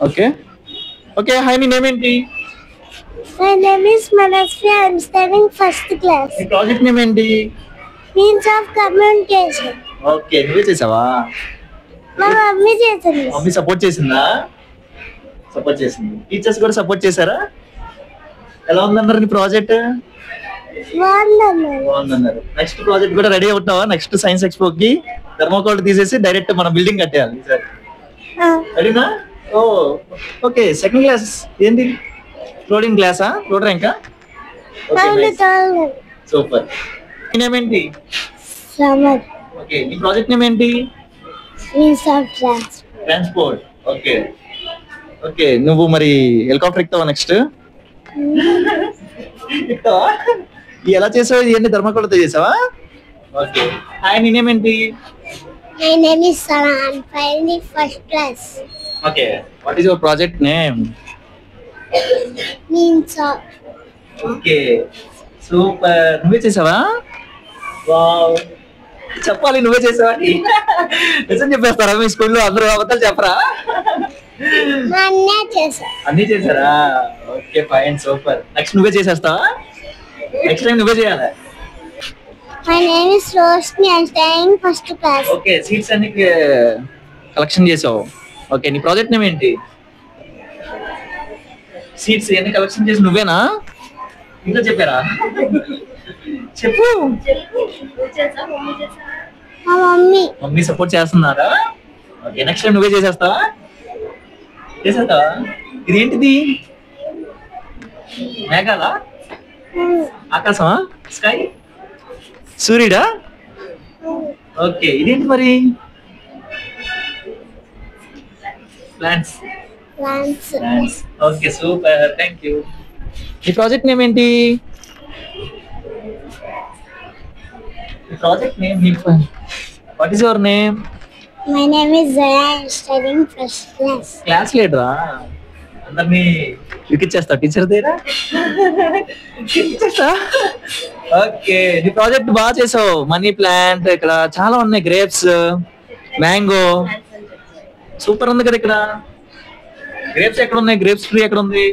Okay okay hi నీ name ఏంటి? My name is Manasvi. I am studying first class. నీ project name ఏంటి? Means of communication. Okay నువ్వే చేసావా? మా మమ్మీ చేసింది. మమ్మీ సపోర్ట్ చేసిందా? సపోర్ట్ చేసింది. టీచర్స్ కూడా సపోర్ట్ చేశారా? ఎలా ఉందన్నారు నీ ప్రాజెక్ట్? బాగుందన్నారు. నెక్స్ట్ ప్రాజెక్ట్ కూడా రెడీ అవుతావా? నెక్స్ట్ సైన్స్ ఎక్స్పో కి థర్మోకోల్ తీసేసి డైరెక్ట్ మన బిల్డింగ్ కట్టేయాలి ఈసారి. రెడీనా? ఓ ఓకే సెకండ్ క్లాస్ ఏంటి? ఫ్లోరింగ్ క్లాసా? ఫ్లోర్ ఇంకా? సూపర్. నీ నేమ్ ఏంటి? సమర్. ఓకే నీ ప్రాజెక్ట్ నేమ్ ఏంటి? Means of transport. Okay okay నువ్వు మరి హెలికాప్టర్ ఎక్కుతావా నెక్స్ట్? ఎక్కుతావా? ఎలా చేసావు? ఇవన్నీ ధర్మకోలతో చేసావా? ఓకే హాయ్ నీ నేమ్ ఏంటి? My name is Sana. I am studying first class. Okay what is your project name? Means of okay super. నువ్వే చేసావా? వావ్ చెప్పాలి నువ్వే చేసావా? నిజం చెప్పేస్తారా మీ స్కూల్లో అందరూ అబద్ధాలు చెప్పరా? అన్నీ చేసా. అన్నీ చేశారా? Okay fine super. నెక్స్ట్ నువ్వే చేసేస్తావా? నెక్స్ట్ టైం నువ్వే చేయాలి. My name is Roshni. I am studying first class. Okay seats అన్ని కలెక్షన్ చేసావు. ఓకే నీ ప్రాజెక్ట్ నేమ్ ఏంటి? సీట్స్ అన్ని కలెక్షన్ చేసి నువ్వేనా? ఇంకా చెప్పారా? చెప్పు. మా మమ్మీ. మమ్మీ సపోర్ట్ చేస్తున్నారా? ఓకే నెక్స్ట్ టైం నువ్వే చేసేస్తావా? చేసేస్తావా? ఇదేంటిది? మేఘాలా? ఆకాశమా? స్కై? సూర్యుడా? ఓకే ఇదేంటి మరి? Plants. Okay super thank you. ఈ ప్రాజెక్ట్ నేమ్ ఏంటి? Project name what is your name? My name is Zaya. I am studying first class. Class లీడరా? అందరినీ ఇరికిచ్చేస్తా టీచర్ దగ్గర. ఓకే నీ ప్రాజెక్ట్ బాగా చేసావు. మనీ ప్లాంట్ ఇక్కడ చాలా ఉన్నాయి. గ్రేప్స్, మ్యాంగో సూపర్ ఉంది కదా ఇక్కడ. గ్రేప్స్ ఎక్కడ ఉన్నాయి? గ్రేప్స్ ట్రీ ఎక్కడ ఉంది?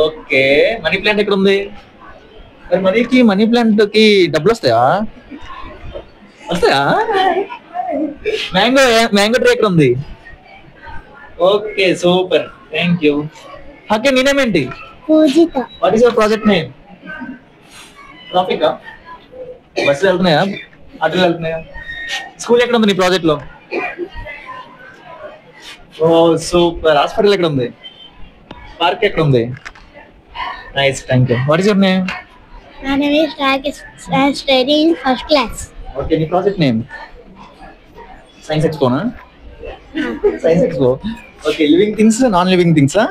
ఓకే మనీ ప్లాంట్ ఎక్కడ ఉంది? మరి మనీ ప్లాంట్ కి డబ్బులు వస్తాయా? వస్తాయా? మ్యాంగో ట్రీ ఎక్కడ ఉంది? Okay super thank you. Okay నీ నేమ్ ఏంటి? Pujitha. What is your project name? ట్రాఫికా? బస్సులు వెళ్తున్నాయా? ఆటోలు వెళ్తున్నాయా? స్కూల్ ఎక్కడ ఉంది నీ ప్రాజెక్ట్ లో? ఓ సూపర్. హాస్పిటల్ ఎక్కడ ఉంది? పార్క్ ఎక్కడ ఉంది? Nice thank you. What is your name? My name is Rakesh. I am studying first class. Okay నీ ప్రాజెక్ట్ నేమ్? సైన్స్ ఎక్స్పోనా? Science expo. Okay living things non living థింగ్సా?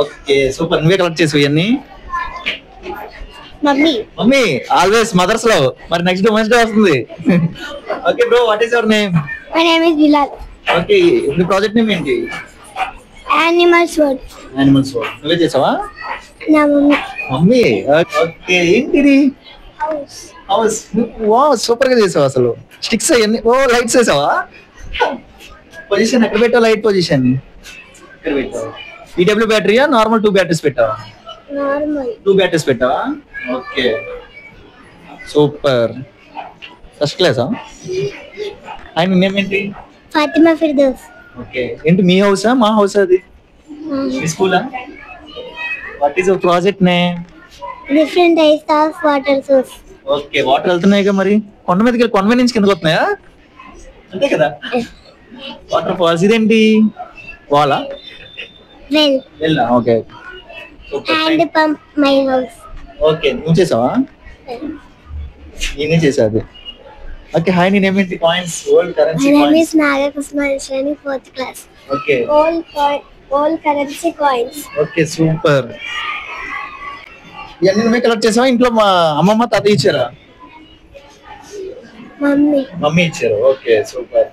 Okay super. నువ్వే collect చేసావు ఇవన్నీ? Mummy always mother's love. మరి next women's day వస్తుంది. Okay bro what is your name? My name is Bilal. Okay నీ project name ఏంటి? Animals World. Animals world. నువ్వే చేసావా? నా మమ్మీ. ఓకే ఏంటిది? హౌస్. వావ్ సూపర్ గా చేసావు అసలు. స్టిక్స్ అవన్నీ. ఓ లైట్స్ వేసావా? పొజిషన్ ఎక్కడ పెట్టావు? లైట్ పొజిషన్ ఎక్కడ పెట్టావు? ఈడబ్ల్యూ బ్యాటరీయా నార్మల్ 2 బ్యాటరీస్ పెట్టావా? నార్మల్ 2 బ్యాటరీస్ పెట్టావా? Okay super. ఫస్ట్ క్లాసా? ఆయన నేమ్ ఏంటి? ఫాతిమా ఫిర్దౌస్. ఓకే ఏంటి మీ హౌసా మా హౌస్? అది మీ స్కూలా? What is your project name? Different types of water source. Okay water వెళ్తున్నాయిగా మరి కొండ మీదకి వెళ్ళి కొండ మీద నుంచి కిందకి వస్తున్నాయా? అంతే కదా వాటర్ ఫాల్స్. ఇదేంటి? వాలా? వెళ్ళా. Okay hand pump my house. Okay నువ్వు చేసావా? నేనే చేసా అది. ఓకే హాయ్ నీ నేమ్ ఏంటి? Coins. Old currency My name coins. is Nagakusma. I am studying fourth class. Okay All currency coins. Okay super. ఇవన్నీ నువ్వే కలెక్ట్ చేసావా? ఇంట్లో మా అమ్మమ్మ తాతయ్య ఇచ్చారా? మమ్మీ ఇచ్చారు. Okay super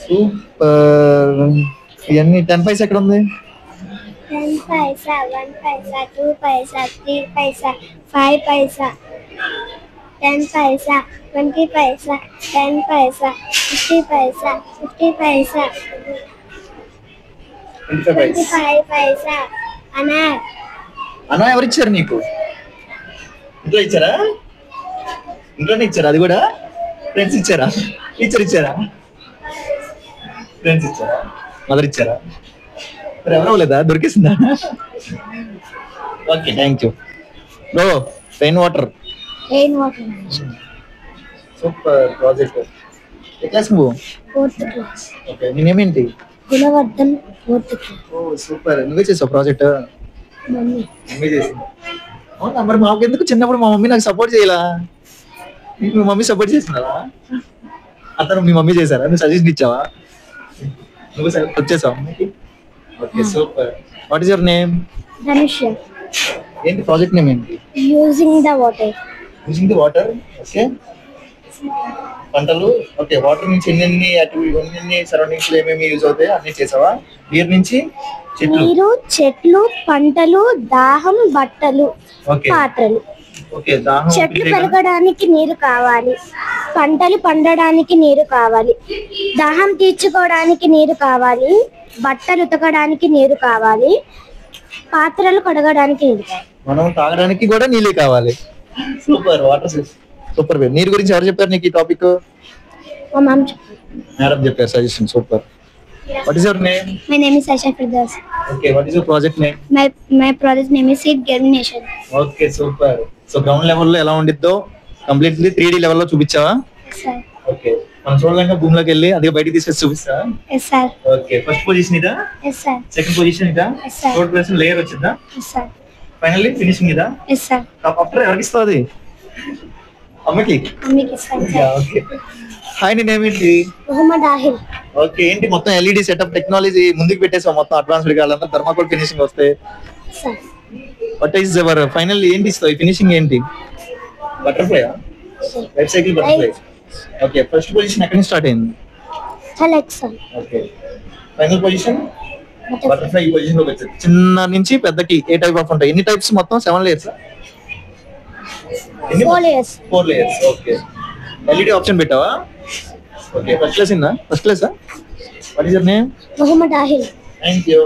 super. ఇవన్నీ 10 పైసా ఎక్కడ ఉంది? 10 paisa, 1 paisa, 2 paisa, 3 paisa, 5 paisa, 10 paisa, 20 paisa, 10 paisa, 50 paisa, 50 paisa. 25 paise. 25 paisa. Ana. అన్న ఎవరు ఇచ్చారు నీకు? ఇంట్లో ఇచ్చారా? ఇంట్లోనే ఇచ్చారా? అది కూడా ఫ్రెండ్స్ ఇచ్చారా? టీచర్ ఇచ్చారా? ఫ్రెండ్స్ ఇచ్చారా? మదర్ ఇచ్చారా? మరి ఎవరు అవ్వలేదా? దొరికేసిందా? Okay, thank you. Bro, rain water. Rain water. Super project. ఏ క్లాస్ నువ్వు? 4th class. ఓకే, నేనేమేంటి? Gulavardhan 4th class. ఓ సూపర్, నువ్వే చేసావు ప్రాజెక్ట్? Mummy. మమ్మీ చేసింది. అవునా, మరి మాకు ఎందుకు చిన్నప్పుడు మా మమ్మీ నాకు సపోర్ట్ చేయాలా? మీ మమ్మీ సపోర్ట్ చేసినారా? అతను మీ మమ్మీ చేశారా? నువ్వు సజెషన్ ఇచ్చావా? నువ్వు వచ్చేసావు మమ్మీకి? Okay, super. What is your name? Dhanusha. ఏంటి ప్రాజెక్ట్ నేమ్ ఏంటి? Using the water. Using the water. Okay, పంటలు. ఓకే, వాటర్ నుంచి ఎన్ని సరౌండింగ్స్ లో ఏమేమి యూజ్ అవుతాయి అన్ని చేసావా? నీరు నుంచి చెట్లు. నీరు, చెట్లు, పంటలు, దాహం, బట్టలు, ఓకే పాత్రలు. ఓకే, దాహం. చెట్లు పెరగడానికి నీరు కావాలి, పంటలు పండడానికి నీరు కావాలి, దాహం తీర్చుకోవడానికి నీరు కావాలి, బట్టలు ఉతకడానికి నీరు కావాలి, పాత్రలు కడగడానికి నీరు కావాలి. మనం తాగడానికి కూడా నీళ్ళే కావాలి. Super, water super. నీరు గురించి ఎవరు చెప్పారు నీకు ఈ టాపిక్? మా మామ చెప్పారు. మేడం చెప్పారు suggestion. Super. What is your name? My name is Sasha Firdaus. Okay, what is your project name? My project name is seed germination. Okay, super. So ground లెవెల్లో ఎలా ఉండిద్దో కంప్లీట్లీ 3D లెవెల్లో చూపించావా? Yes sir. Okay, మనం చూడలేక భూమిలోకి వెళ్ళి అదే బయటికి తీసుకొచ్చి చూపిస్తా. Yes sir. Okay, first position ఇదా? Yes sir. సెకండ్ పొజిషన్ ఇదా? Yes, sir. Third position layer వచ్చిందా? Yes sir. ఫైనల్లీ ఫినిషింగ్ ఇదా? Yes sir. ఆఫ్టర్ ఎవరికి ఇస్తుంది? అమ్మకి. Mummy ki sir. Okay, hi, నీ నేమ్ ఏంటి? Muhammad Ahil. ఓకే, ఏంటి మొత్తం ఎల్ఈడి సెటప్ టెక్నాలజీ ముందుకు పెట్టేసాం, మొత్తం అడ్వాన్స్డ్ కావాలంతా థర్మాకోల్ ఫినిషింగ్ వస్తే. Sir. What is your final ఏంటి ఇస్తావు? ఫినిషింగ్ ఏంటి? Butterfly, life cycle butterfly. Okay, first position ఎక్కడి నుంచి స్టార్ట్ అయింది? Alexa. Okay, final position butterfly ఈ పొజిషన్ లోకి వచ్చింది. చిన్న నుంచి పెద్దకి ఏ టైప్ ఆఫ్ ఉంటాయి? ఎన్ని టైప్స్ మొత్తం? 7 layers? 4 layers. 4 layers. Okay, LED option పెట్టావా? ఓకే, ఫస్ట్ క్లాస్ ఇందా? ఫస్ట్ క్లాసా? What is your name? Muhammad Ahil. Thank you.